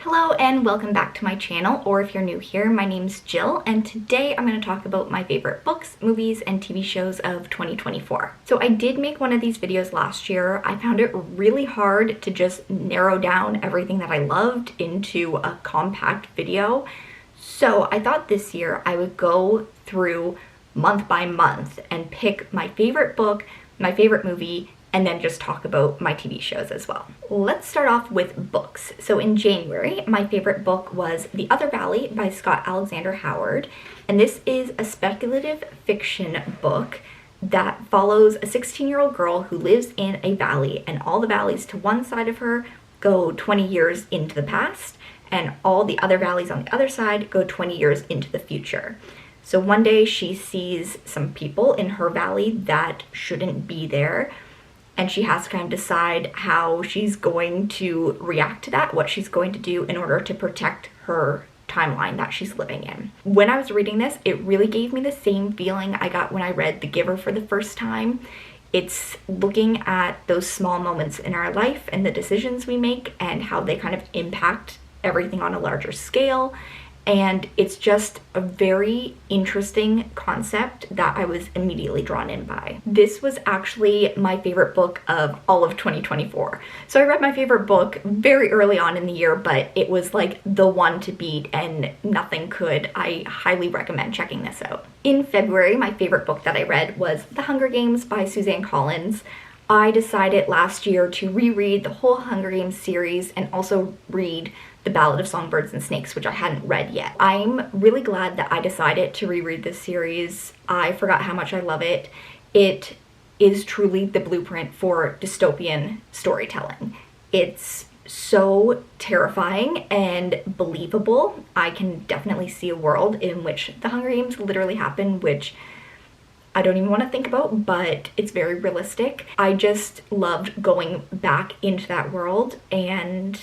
Hello and welcome back to my channel, or if you're new here, my name's Jill, and today I'm going to talk about my favorite books, movies, and TV shows of 2024. So I did make one of these videos last year. I found it really hard to just narrow down everything that I loved into a compact video. So I thought this year I would go through month by month and pick my favorite book, my favorite movie, and then just talk about my TV shows as well. Let's start off with books. So in January, my favorite book was The Other Valley by Scott Alexander Howard, and this is a speculative fiction book that follows a 16-year-old girl who lives in a valley, and all the valleys to one side of her go 20 years into the past, and all the other valleys on the other side go 20 years into the future. So one day she sees some people in her valley that shouldn't be there, and she has to kind of decide how she's going to react to that, what she's going to do in order to protect her timeline that she's living in. When I was reading this, it really gave me the same feeling I got when I read The Giver for the first time. It's looking at those small moments in our life and the decisions we make and how they kind of impact everything on a larger scale. And it's just a very interesting concept that I was immediately drawn in by. This was actually my favorite book of all of 2024. So I read my favorite book very early on in the year, but it was like the one to beat and nothing could. I highly recommend checking this out. In February, my favorite book that I read was The Hunger Games by Suzanne Collins. I decided last year to reread the whole Hunger Games series and also read The Ballad of Songbirds and Snakes, which I hadn't read yet. I'm really glad that I decided to reread this series. I forgot how much I love it. It is truly the blueprint for dystopian storytelling. It's so terrifying and believable. I can definitely see a world in which the Hunger Games literally happen, which I don't even want to think about, but it's very realistic. I just loved going back into that world and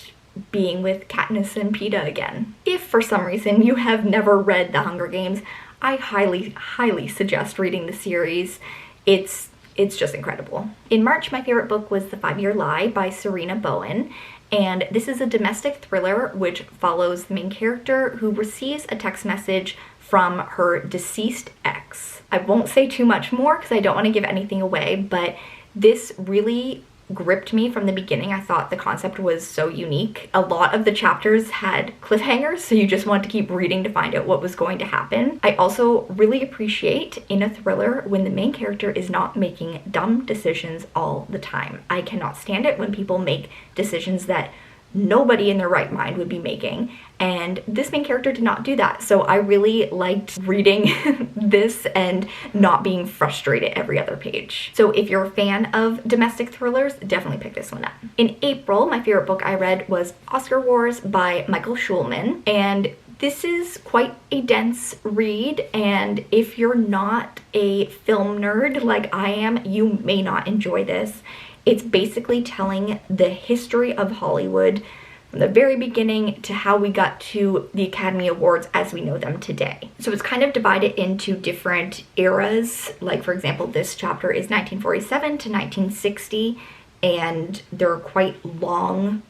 being with Katniss and Peeta again. If for some reason you have never read The Hunger Games, I highly suggest reading the series. It's just incredible. In March, my favorite book was The 5-Year Lie by Serena Bowen, and this is a domestic thriller which follows the main character who receives a text message from her deceased ex. I won't say too much more because I don't want to give anything away, but this really gripped me from the beginning. I thought the concept was so unique. A lot of the chapters had cliffhangers, so you just want to keep reading to find out what was going to happen. I also really appreciate in a thriller when the main character is not making dumb decisions all the time. I cannot stand it when people make decisions that nobody in their right mind would be making, and this main character did not do that. So I really liked reading this and not being frustrated every other page. So if you're a fan of domestic thrillers, definitely pick this one up. In April, my favorite book I read was Oscar Wars by Michael Schulman, and this is quite a dense read, and if you're not a film nerd like I am, you may not enjoy this. It's basically telling the history of Hollywood from the very beginning to how we got to the Academy Awards as we know them today. So it's kind of divided into different eras. Like, for example, this chapter is 1947 to 1960, and they're quite long.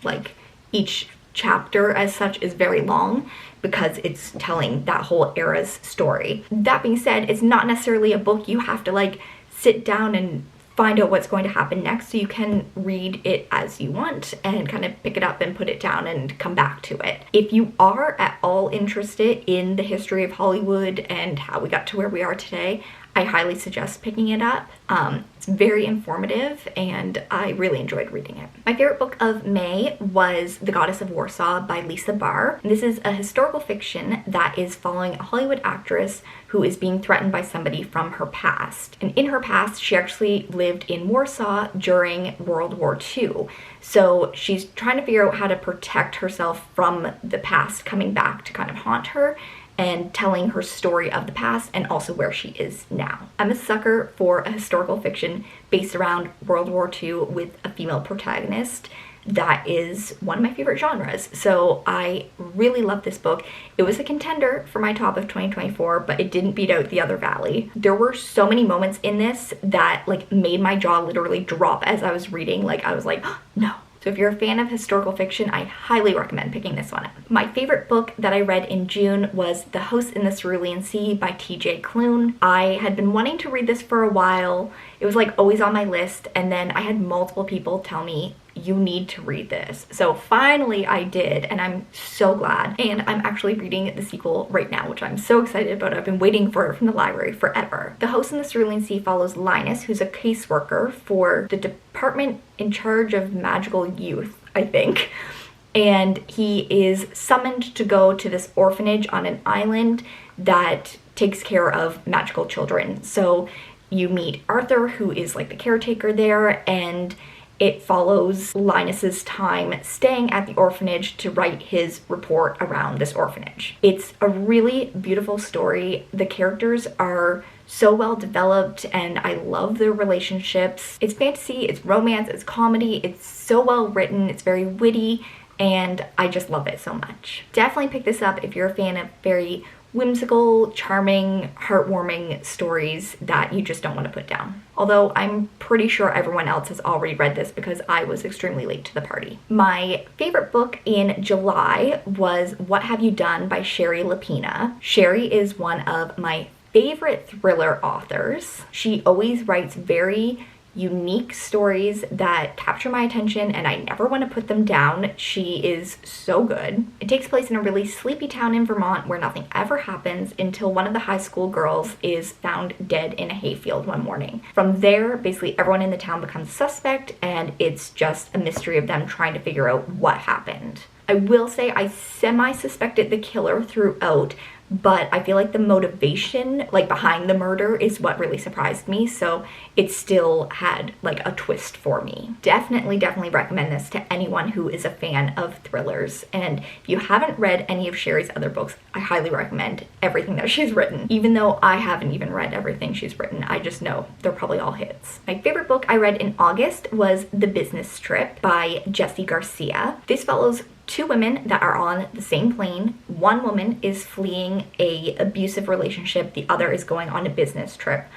Like, each chapter as such is very long because it's telling that whole era's story. That being said, it's not necessarily a book you have to like sit down and find out what's going to happen next, so you can read it as you want and kind of pick it up and put it down and come back to it. If you are at all interested in the history of Hollywood and how we got to where we are today, I highly suggest picking it up. It's very informative and I really enjoyed reading it. My favorite book of May was The Goddess of Warsaw by Lisa Barr. This is a historical fiction that is following a Hollywood actress who is being threatened by somebody from her past. And in her past, she actually lived in Warsaw during World War II. So she's trying to figure out how to protect herself from the past coming back to kind of haunt her, and telling her story of the past and also where she is now. I'm a sucker for a historical fiction based around World War II with a female protagonist. That is one of my favorite genres. So I really love this book. It was a contender for my top of 2024, but it didn't beat out The Other Valley. There were so many moments in this that like made my jaw literally drop as I was reading. Like I was like, oh, no, So if you're a fan of historical fiction, I highly recommend picking this one up. My favorite book that I read in June was The House in the Cerulean Sea by T.J. Klune. I had been wanting to read this for a while. It was like always on my list, and then I had multiple people tell me, you need to read this. So finally I did, and I'm so glad. And I'm actually reading the sequel right now, which I'm so excited about. I've been waiting for it from the library forever. The House in the Cerulean Sea follows Linus, who's a caseworker for the department in charge of magical youth, I think. And he is summoned to go to this orphanage on an island that takes care of magical children. So you meet Arthur, who is like the caretaker there, and it follows Linus's time staying at the orphanage to write his report around this orphanage. It's a really beautiful story. The characters are so well developed and I love their relationships. It's fantasy, it's romance, it's comedy, it's so well written, it's very witty, and I just love it so much. Definitely pick this up if you're a fan of very whimsical, charming, heartwarming stories that you just don't want to put down. Although I'm pretty sure everyone else has already read this because I was extremely late to the party. My favorite book in July was What Have You Done by Sherry Lapina. Sherry is one of my favorite thriller authors. She always writes very unique stories that capture my attention and I never want to put them down. She is so good. It takes place in a really sleepy town in Vermont where nothing ever happens until one of the high school girls is found dead in a hayfield one morning. From there, basically everyone in the town becomes a suspect and it's just a mystery of them trying to figure out what happened. I will say I semi-suspected the killer throughout, but I feel like the motivation like behind the murder is what really surprised me, so it still had like a twist for me. Definitely recommend this to anyone who is a fan of thrillers, and if you haven't read any of Sherry's other books, I highly recommend everything that she's written. Even though I haven't even read everything she's written, I just know they're probably all hits. My favorite book I read in August was The Business Trip by Jessie Garcia. This follows two women that are on the same plane. One woman is fleeing an abusive relationship, the other is going on a business trip.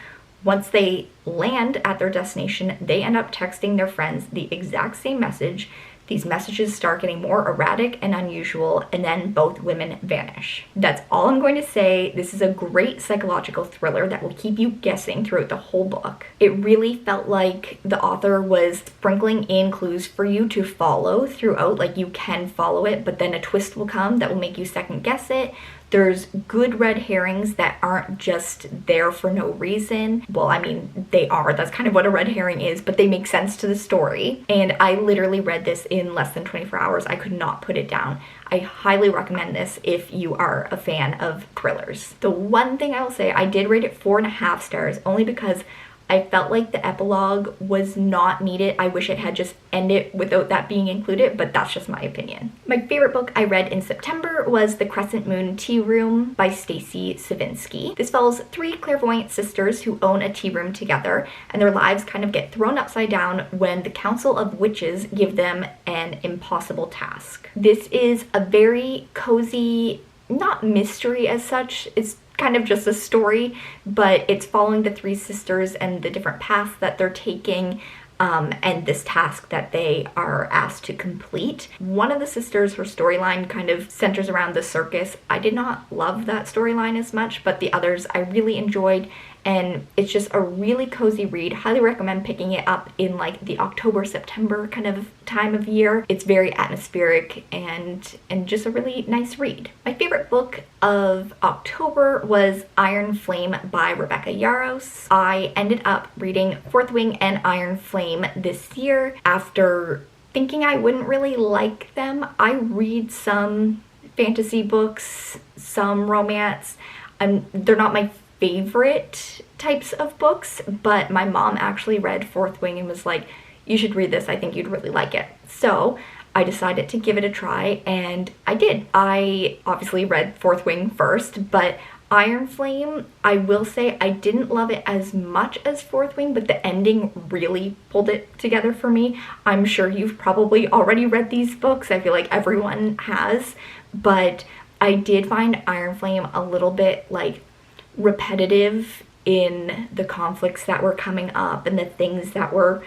Once they land at their destination, they end up texting their friends the exact same message. These messages start getting more erratic and unusual, and then both women vanish. That's all I'm going to say. This is a great psychological thriller that will keep you guessing throughout the whole book. It really felt like the author was sprinkling in clues for you to follow throughout, like you can follow it, but then a twist will come that will make you second guess it. There's good red herrings that aren't just there for no reason. Well, I mean, they are. That's kind of what a red herring is, but they make sense to the story. And I literally read this in less than 24 hours. I could not put it down. I highly recommend this if you are a fan of thrillers. The one thing I will say, I did rate it 4.5 stars only because I felt like the epilogue was not needed. I wish it had just ended without that being included, but that's just my opinion. My favorite book I read in September was The Crescent Moon Tea Room by Stacy Savinsky. This follows 3 clairvoyant sisters who own a tea room together, and their lives kind of get thrown upside down when the Council of Witches give them an impossible task. This is a very cozy, not mystery as such, it's kind of just a story, but it's following the 3 sisters and the different paths that they're taking and this task that they are asked to complete. One of the sisters, her storyline kind of centers around the circus. I did not love that storyline as much, but the others I really enjoyed, and it's just a really cozy read. Highly recommend picking it up in like the October, September kind of time of year. It's very atmospheric and just a really nice read. My favorite book of October was Iron Flame by Rebecca Yarros. I ended up reading Fourth Wing and Iron Flame this year after thinking I wouldn't really like them. I read some fantasy books, some romance, and they're not my favorite types of books, but my mom actually read Fourth Wing and was like, you should read this, I think you'd really like it. So I decided to give it a try, and I did. I obviously read Fourth Wing first, but Iron Flame, I will say I didn't love it as much as Fourth Wing, but the ending really pulled it together for me. I'm sure you've probably already read these books. I feel like everyone has, but I did find Iron Flame a little bit like repetitive in the conflicts that were coming up and the things that were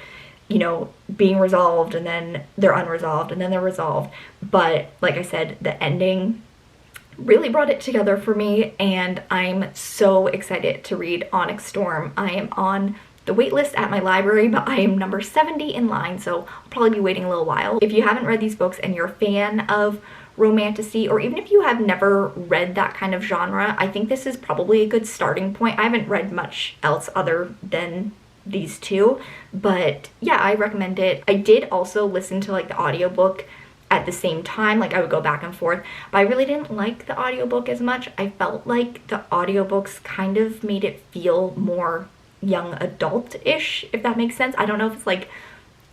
you know, being resolved and then they're unresolved and then they're resolved. But like I said, the ending really brought it together for me, and I'm so excited to read Onyx Storm. I am on the wait list at my library, but I am number 70 in line, so I'll probably be waiting a little while. If you haven't read these books and you're a fan of romantasy, or even if you have never read that kind of genre, I think this is probably a good starting point. I haven't read much else other than these two, but yeah, I recommend it. I did also listen to like the audiobook at the same time, like I would go back and forth, but I really didn't like the audiobook as much. I felt like the audiobooks kind of made it feel more young adult-ish, if that makes sense. I don't know if it's like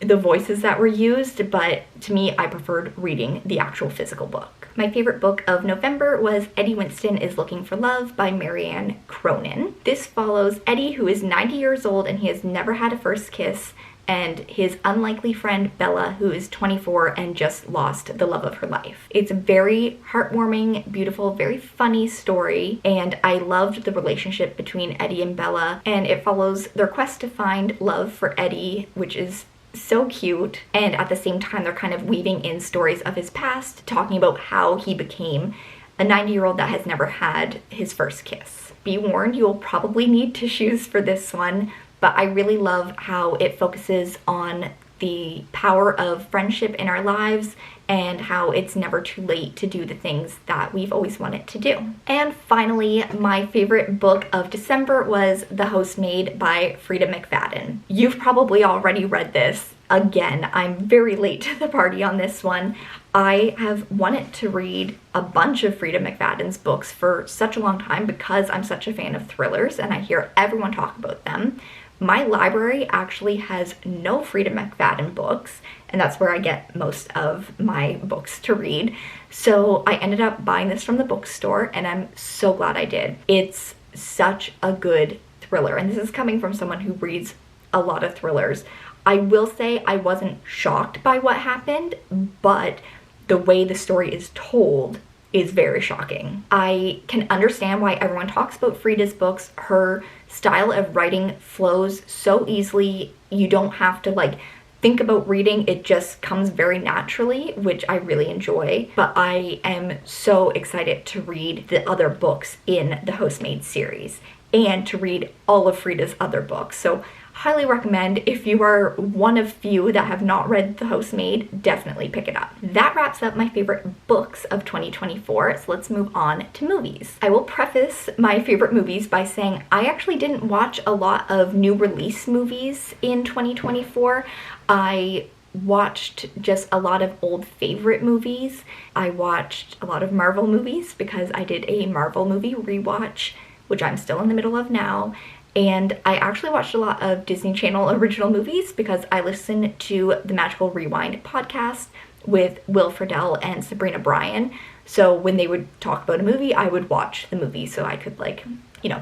the voices that were used, but to me, I preferred reading the actual physical book. My favorite book of November was Eddie Winston is Looking for Love by Marianne Cronin. This follows Eddie, who is 90 years old and he has never had a first kiss, and his unlikely friend Bella, who is 24 and just lost the love of her life. It's a very heartwarming, beautiful, very funny story, and I loved the relationship between Eddie and Bella, and it follows their quest to find love for Eddie, which is so cute, and at the same time they're kind of weaving in stories of his past, talking about how he became a 90-year-old that has never had his first kiss. Be warned, you'll probably need tissues for this one, but I really love how it focuses on the power of friendship in our lives and how it's never too late to do the things that we've always wanted to do. And finally, my favorite book of December was The Housemaid by Frida McFadden. You've probably already read this. Again, I'm very late to the party on this one. I have wanted to read a bunch of Frida McFadden's books for such a long time because I'm such a fan of thrillers and I hear everyone talk about them. My library actually has no Frida McFadden books, and that's where I get most of my books to read. So I ended up buying this from the bookstore, and I'm so glad I did. It's such a good thriller, and this is coming from someone who reads a lot of thrillers. I will say I wasn't shocked by what happened, but the way the story is told is very shocking. I can understand why everyone talks about Frida's books. Her style of writing flows so easily. You don't have to like think about reading. It just comes very naturally, which I really enjoy. But I am so excited to read the other books in the Housemaid series and to read all of Frida's other books. So highly recommend. If you are one of few that have not read The Housemaid, definitely pick it up. That wraps up my favorite books of 2024, so let's move on to movies. I will preface my favorite movies by saying I actually didn't watch a lot of new release movies in 2024. I watched just a lot of old favorite movies. I watched a lot of Marvel movies because I did a Marvel movie rewatch, which I'm still in the middle of now. And I actually watched a lot of Disney Channel original movies because I listened to the Magical Rewind podcast with Will Friedle and Sabrina Bryan. So when they would talk about a movie, I would watch the movie so I could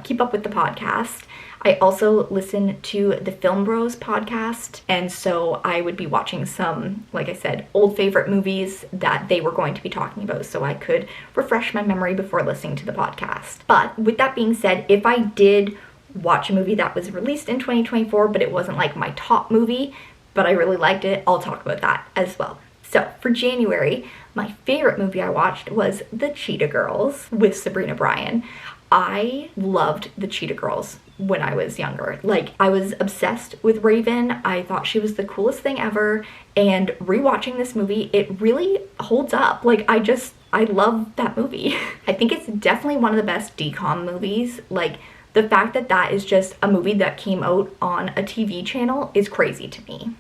keep up with the podcast. I also listened to the Film Bros podcast, and so I would be watching some, like I said, old favorite movies that they were going to be talking about so I could refresh my memory before listening to the podcast. But with that being said, if I did watch a movie that was released in 2024, but it wasn't like my top movie, but I really liked it, I'll talk about that as well. So for January, my favorite movie I watched was The Cheetah Girls with Sabrina Bryan. I loved The Cheetah Girls when I was younger. Like, I was obsessed with Raven. I thought she was the coolest thing ever, and rewatching this movie, it really holds up. Like, I love that movie. I think it's definitely one of the best DCOM movies. Like, the fact that that is just a movie that came out on a TV channel is crazy to me.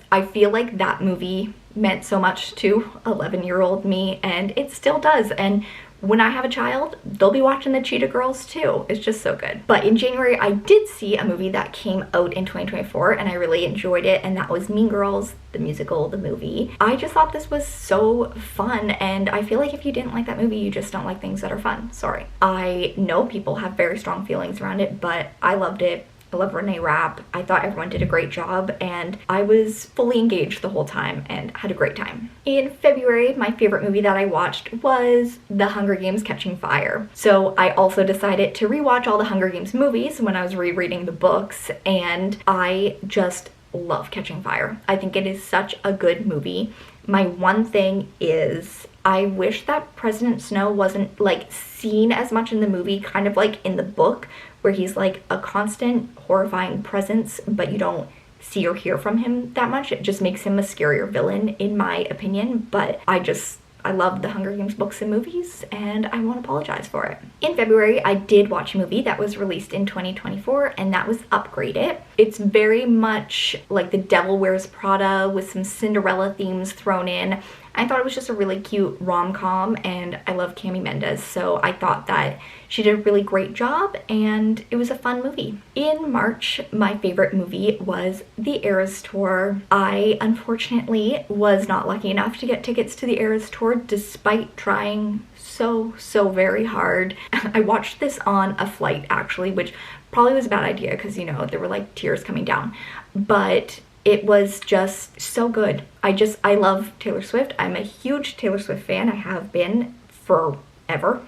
I feel like that movie meant so much to 11-year-old me, and it still does. And when I have a child, they'll be watching The Cheetah Girls too. It's just so good. But in January, I did see a movie that came out in 2024 and I really enjoyed it, and that was Mean Girls, the musical, the movie. I just thought this was so fun, and I feel like if you didn't like that movie, you just don't like things that are fun. Sorry. I know people have very strong feelings around it, but I loved it. I love Renee Rapp. I thought everyone did a great job, and I was fully engaged the whole time and had a great time. In February, my favorite movie that I watched was The Hunger Games: Catching Fire. So I also decided to rewatch all the Hunger Games movies when I was rereading the books, and I just love Catching Fire. I think it is such a good movie. My one thing is I wish that President Snow wasn't like seen as much in the movie, kind of like in the book, where he's like a constant horrifying presence, but you don't see or hear from him that much. It just makes him a scarier villain in my opinion, but I love the Hunger Games books and movies, and I won't apologize for it. In February, I did watch a movie that was released in 2024, and that was Upgraded. It's very much like The Devil Wears Prada with some Cinderella themes thrown in. I thought it was just a really cute rom-com, and I love Cami Mendes, so I thought that she did a really great job, and it was a fun movie. In March, my favorite movie was The Eras Tour. I unfortunately was not lucky enough to get tickets to the Eras Tour despite trying so very hard. I watched this on a flight actually, which probably was a bad idea because, you know, there were like tears coming down, but it was just so good. I love Taylor Swift. I'm a huge Taylor Swift fan. I have been forever,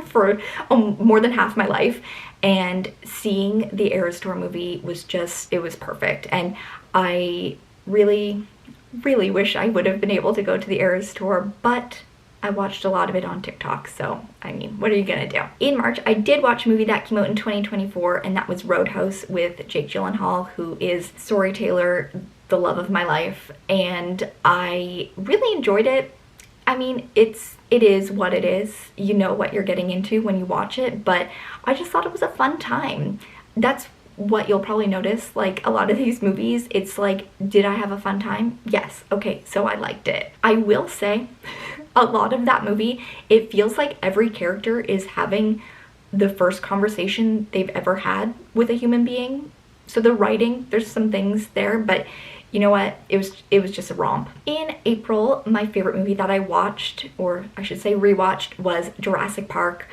for more than half my life. And seeing the Eras Tour movie was just, it was perfect. And I really wish I would have been able to go to the Eras Tour, but I watched a lot of it on TikTok, so I mean, what are you gonna do? In March, I did watch a movie that came out in 2024, and that was Roadhouse with Jake Gyllenhaal, who is Story Taylor, the love of my life, and I really enjoyed it. I mean, it is what it is. You know what you're getting into when you watch it, but I just thought it was a fun time. That's what you'll probably notice, like a lot of these movies, it's like, did I have a fun time? Yes. Okay, so I liked it. I will say, a lot of that movie, it feels like every character is having the first conversation they've ever had with a human being. So the writing, there's some things there, but you know what? It was just a romp. In April, my favorite movie that I watched, or I should say rewatched, was Jurassic Park.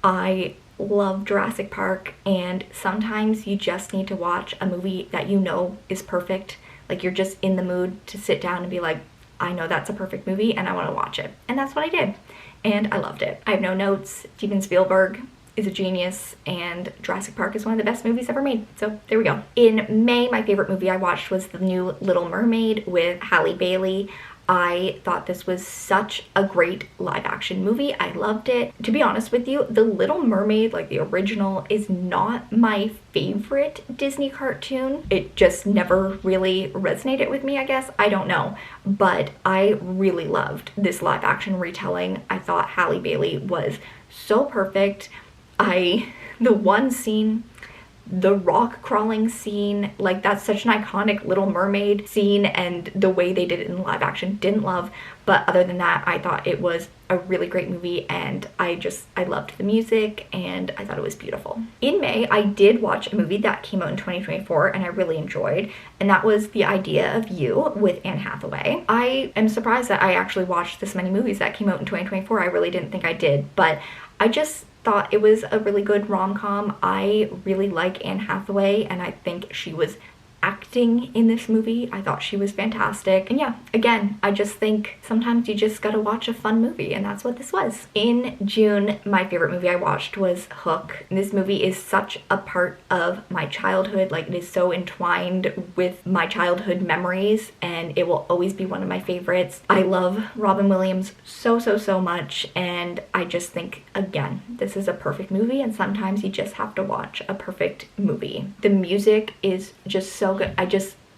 I love Jurassic Park, and sometimes you just need to watch a movie that you know is perfect. Like you're just in the mood to sit down and be like, I know that's a perfect movie and I want to watch it. And that's what I did. And I loved it. I have no notes. Steven Spielberg is a genius, and Jurassic Park is one of the best movies ever made. So there we go. In May, my favorite movie I watched was the new Little Mermaid with Halle Bailey. I thought this was such a great live action movie. I loved it. To be honest with you, The Little Mermaid, like the original, is not my favorite Disney cartoon. It just never really resonated with me, I guess. I don't know. But I really loved this live action retelling. I thought Halle Bailey was so perfect. The one scene, the rock crawling scene, like that's such an iconic Little Mermaid scene, and the way they did it in live action, didn't love. But other than that, I thought it was a really great movie, and I loved the music, and I thought it was beautiful. In May, I did watch a movie that came out in 2024 and I really enjoyed, and that was The Idea of You with Anne Hathaway. I am surprised that I actually watched this many movies that came out in 2024. I really didn't think I did, but I just thought it was a really good rom-com. I really like Anne Hathaway, and I think she was acting in this movie. I thought she was fantastic. And yeah, again, I just think sometimes you just gotta watch a fun movie, and that's what this was. In June, my favorite movie I watched was Hook. This movie is such a part of my childhood. Like, it is so entwined with my childhood memories, and it will always be one of my favorites. I love Robin Williams so much, and I just think, again, this is a perfect movie, and sometimes you just have to watch a perfect movie. The music is just so good.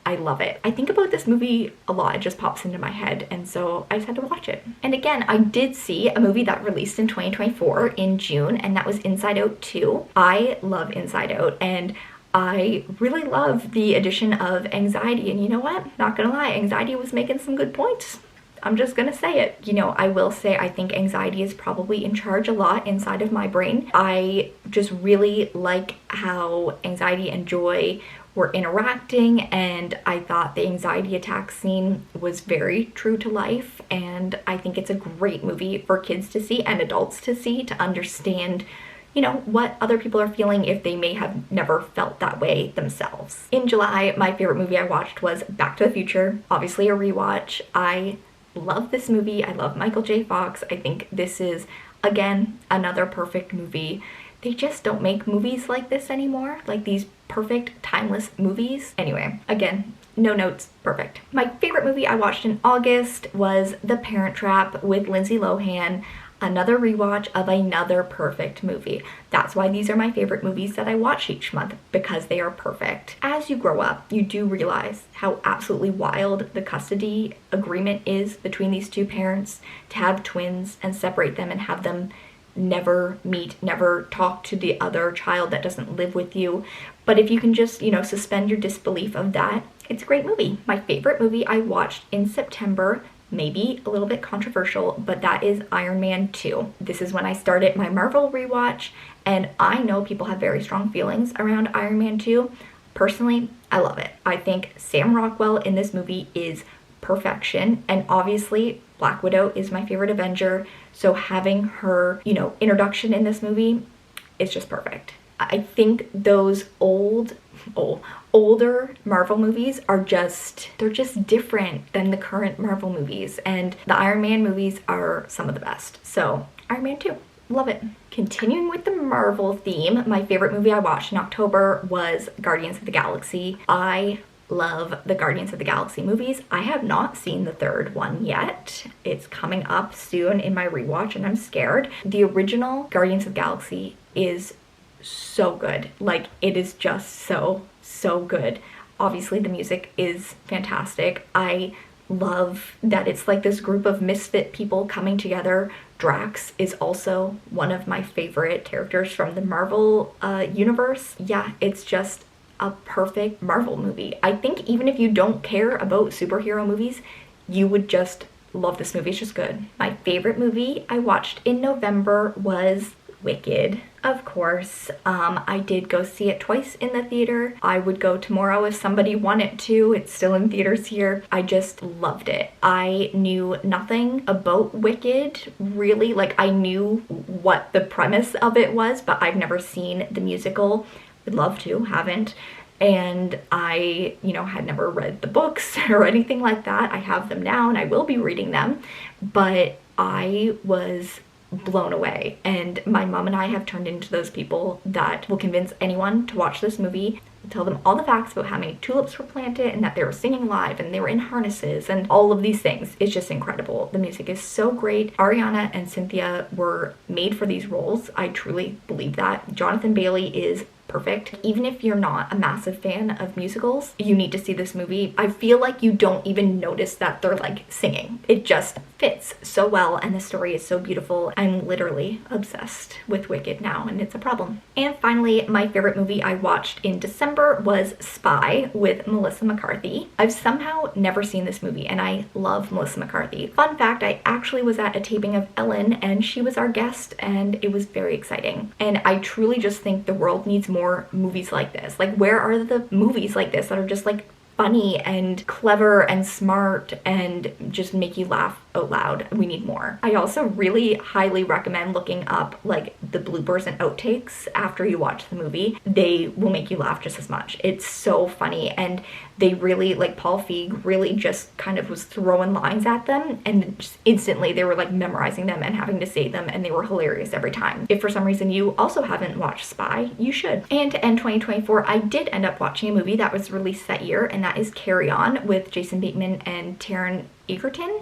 I love it. I think about this movie a lot. It just pops into my head, and so I just had to watch it. And again, I did see a movie that released in 2024 in June, and that was Inside Out 2. I love Inside Out, and I really love the addition of anxiety, and you know what? Not gonna lie, anxiety was making some good points. I'm just gonna say it. You know, I will say I think anxiety is probably in charge a lot inside of my brain. I just really like how anxiety and joy were interacting, and I thought the anxiety attack scene was very true to life, and I think it's a great movie for kids to see and adults to see, to understand, you know, what other people are feeling if they may have never felt that way themselves. In July, my favorite movie I watched was Back to the Future, obviously a rewatch. I love this movie. I love Michael J. Fox. I think this is, again, another perfect movie. They just don't make movies like this anymore, like these perfect timeless movies. Anyway, again, no notes, perfect. My favorite movie I watched in August was The Parent Trap with Lindsay Lohan. Another rewatch of another perfect movie. That's why these are my favorite movies that I watch each month, because they are perfect. As you grow up, you do realize how absolutely wild the custody agreement is between these two parents to have twins and separate them and have them never meet, never talk to the other child that doesn't live with you. But if you can just, suspend your disbelief of that, it's a great movie. My favorite movie I watched in September, maybe a little bit controversial, but that is Iron Man 2. This is when I started my Marvel rewatch, and I know people have very strong feelings around Iron Man 2. Personally, I love it. I think Sam Rockwell in this movie is perfection, and obviously Black Widow is my favorite Avenger, so having her, introduction in this movie is just perfect. I think those older Marvel movies are they're just different than the current Marvel movies, and the Iron Man movies are some of the best. So Iron Man 2, love it. Continuing with the Marvel theme, my favorite movie I watched in October was Guardians of the Galaxy. I love the Guardians of the Galaxy movies. I have not seen the third one yet. It's coming up soon in my rewatch and I'm scared. The original Guardians of the Galaxy is so good. Like, it is just so good. Obviously the music is fantastic. I love that it's like this group of misfit people coming together. Drax is also one of my favorite characters from the Marvel universe. Yeah, it's just a perfect Marvel movie. I think even if you don't care about superhero movies, you would just love this movie. It's just good. My favorite movie I watched in November was Wicked. Of course, I did go see it twice in the theater. I would go tomorrow if somebody wanted to. It's still in theaters here. I just loved it. I knew nothing about Wicked, really. Like, I knew what the premise of it was, but I've never seen the musical. Would love to, haven't. And I, had never read the books or anything like that. I have them now and I will be reading them, but I was blown away. And my mom and I have turned into those people that will convince anyone to watch this movie, tell them all the facts about how many tulips were planted and that they were singing live and they were in harnesses and all of these things. It's just incredible. The music is so great. Ariana and Cynthia were made for these roles. I truly believe that. Jonathan Bailey is perfect. Even if you're not a massive fan of musicals, you need to see this movie. I feel like you don't even notice that they're like singing. It just fits so well and the story is so beautiful. I'm literally obsessed with Wicked now and it's a problem. And finally, my favorite movie I watched in December was Spy with Melissa McCarthy. I've somehow never seen this movie and I love Melissa McCarthy. Fun fact, I actually was at a taping of Ellen and she was our guest and it was very exciting. And I truly just think the world needs more movies like this. Like, where are the movies like this that are just like funny and clever and smart and just make you laugh out loud? We need more. I also really highly recommend looking up like the bloopers and outtakes after you watch the movie. They will make you laugh just as much. It's so funny, and they really, like, Paul Feig really just kind of was throwing lines at them and just instantly they were like memorizing them and having to say them, and they were hilarious every time. If for some reason you also haven't watched Spy, you should. And to end 2024, I did end up watching a movie that was released that year, and that is Carry On with Jason Bateman and Taron Egerton.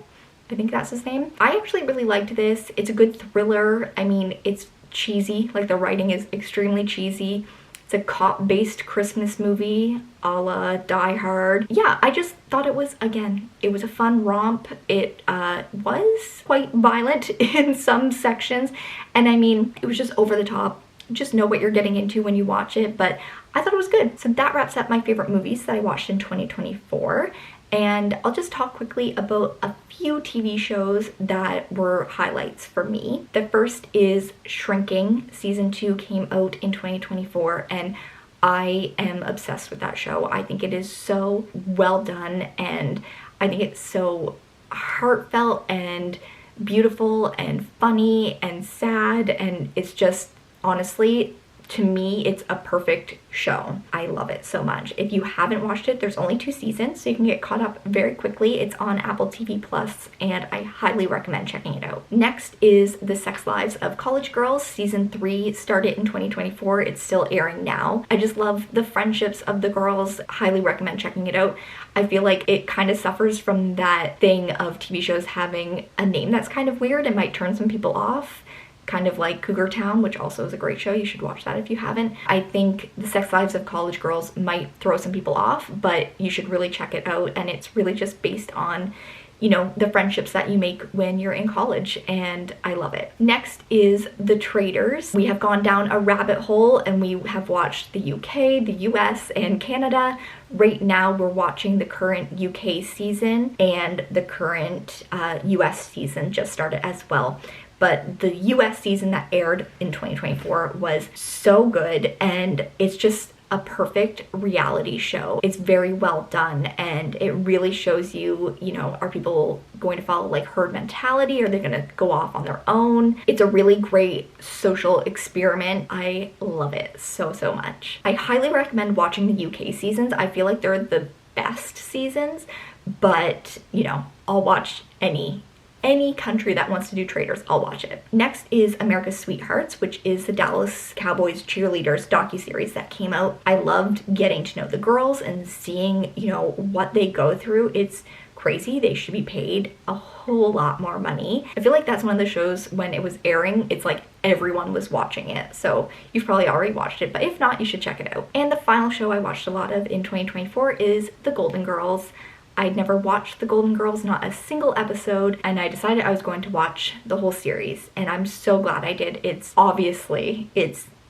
I think that's his name. I actually really liked this. It's a good thriller. I mean, it's cheesy. Like, the writing is extremely cheesy. It's a cop-based Christmas movie a la Die Hard. Yeah, I just thought it was, again, it was a fun romp. It was quite violent in some sections. And I mean, it was just over the top. Just know what you're getting into when you watch it, but I thought it was good. So that wraps up my favorite movies that I watched in 2024. And I'll just talk quickly about a few TV shows that were highlights for me. The first is Shrinking. Season 2 came out in 2024 and I am obsessed with that show. I think it is so well done and I think it's so heartfelt and beautiful and funny and sad, and it's just honestly to me, it's a perfect show. I love it so much. If you haven't watched it, there's only 2 seasons, so you can get caught up very quickly. It's on Apple TV Plus, and I highly recommend checking it out. Next is The Sex Lives of College Girls. Season 3 started in 2024. It's still airing now. I just love the friendships of the girls. Highly recommend checking it out. I feel like it kind of suffers from that thing of TV shows having a name that's kind of weird and might turn some people off. Kind of like Cougar Town, which also is a great show. You should watch that if you haven't. I think The Sex Lives of College Girls might throw some people off, but you should really check it out. And it's really just based on, you know, the friendships that you make when you're in college, and I love it. Next is The Traitors. We have gone down a rabbit hole and we have watched the UK, the US, and Canada. Right now we're watching the current UK season, and the current US season just started as well. But the US season that aired in 2024 was so good, and it's just a perfect reality show. It's very well done, and it really shows you, you know, are people going to follow like herd mentality? Are they going to go off on their own? It's a really great social experiment. I love it so, so much. I highly recommend watching the UK seasons. I feel like they're the best seasons, but you know, I'll watch any country that wants to do Traitors, I'll watch it. Next is America's Sweethearts, which is the Dallas Cowboys cheerleaders docuseries that came out. I loved getting to know the girls and seeing, you know, what they go through. It's crazy. They should be paid a whole lot more money. I feel like that's one of the shows when it was airing, it's like everyone was watching it. So you've probably already watched it, but if not, you should check it out. And the final show I watched a lot of in 2024 is The Golden Girls. I'd never watched The Golden Girls, not a single episode, and I decided I was going to watch the whole series, and I'm so glad I did. It's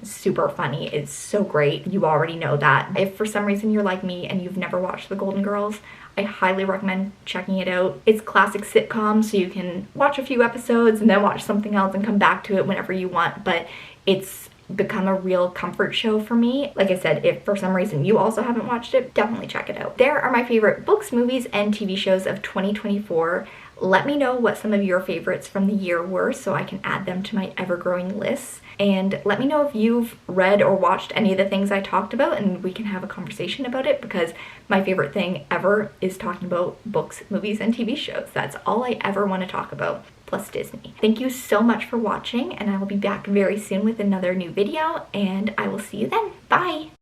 super funny. It's so great. You already know that. If for some reason you're like me and you've never watched The Golden Girls, I highly recommend checking it out. It's classic sitcom, so you can watch a few episodes and then watch something else and come back to it whenever you want, but it's become a real comfort show for me. Like I said, if for some reason you also haven't watched it, definitely check it out. There are my favorite books, movies, and TV shows of 2024. Let me know what some of your favorites from the year were so I can add them to my ever-growing lists. And let me know if you've read or watched any of the things I talked about, and we can have a conversation about it, because my favorite thing ever is talking about books, movies, and TV shows. That's all I ever want to talk about, plus Disney. Thank you so much for watching, and I will be back very soon with another new video, and I will see you then. Bye!